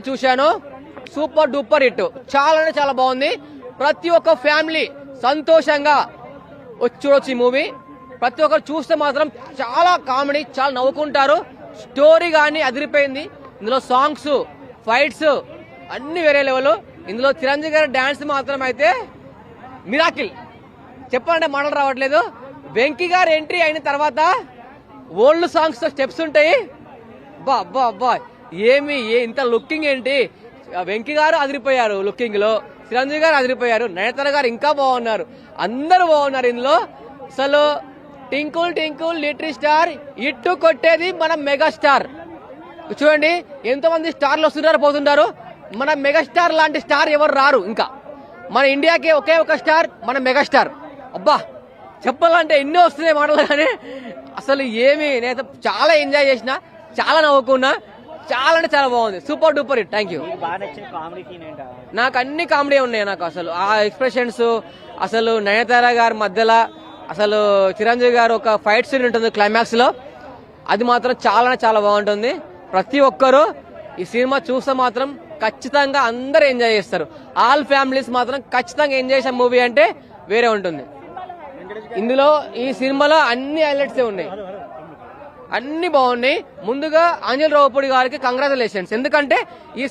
చూశాను, super duper hit. చాలా అంటే చాలా బాగుంది. ప్రతి ఒక్క ఫ్యామిలీ సంతోషంగా చూడొచ్చు ఈ మూవీ. ప్రతి ఒక్కరు చూస్తే మాత్రం చాలా కామెడీ, చాలా నవ్వుకుంటారు. స్టోరీ కానీ అదిరిపోయింది. ఇందులో సాంగ్స్, ఫైట్స్ అన్ని వేరే లెవెల్. ఇందులో చిరంజీవి గారి డాన్స్ మాత్రం అయితే మిరాకిల్, చెప్పాలంటే మాటలు రావట్లేదు. వెంకీ గారు ఎంట్రీ అయిన తర్వాత ఓల్డ్ సాంగ్స్ తో స్టెప్స్ ఉంటాయి. అబ్బా అబ్బా అబ్బా, ఏమి ఇంత లుకింగ్ ఏంటి! వెంకీ గారు అదిరిపోయారు లుకింగ్ లో, చిరంజీవి గారు అదిరిపోయారు, నయనతార గారు ఇంకా బాగున్నారు, అందరూ బాగున్నారు ఇందులో. అసలు టింకుల్ టింకుల్ లిటిల్ స్టార్ ఇట్టు కొట్టేది మన మెగాస్టార్. చూడండి ఎంతో మంది స్టార్లు వస్తున్నారు పోతుంటారు, మన మెగాస్టార్ లాంటి స్టార్ ఎవరు రారు. ఇంకా మన ఇండియాకి ఒకే ఒక స్టార్, మన మెగాస్టార్. అబ్బా చెప్పాలంటే ఎన్నో వస్తున్నాయి మాటలు, కానీ అసలు ఏమి నేను చాలా ఎంజాయ్ చేసిన, చాలా నవ్వుకున్నా. చాలా అంటే చాలా బాగుంది, super duper hit. Thank you. నాకు అన్ని కామెడీ ఉన్నాయి. నాకు అసలు ఆ ఎక్స్ప్రెషన్స్, అసలు నయనతార గారి మధ్యలో అసలు చిరంజీవి గారు ఒక ఫైట్ సీన్ ఉంటుంది క్లైమాక్స్ లో, అది మాత్రం చాలా చాలా బాగుంటుంది. ప్రతి ఒక్కరూ ఈ సినిమా చూస్తే మాత్రం ఖచ్చితంగా అందరూ ఎంజాయ్ చేస్తారు. ఆల్ ఫ్యామిలీస్ మాత్రం ఖచ్చితంగా ఎంజాయ్ చేసే మూవీ అంటే వేరే ఉంటుంది. ఇందులో ఈ సినిమాలో అన్ని హైలైట్స్ ఉన్నాయి, అన్ని బాగున్నాయి. ముందుగా అంజలి రావుపూడి గారికి కంగ్రాచులేషన్స్, ఎందుకంటే ఈ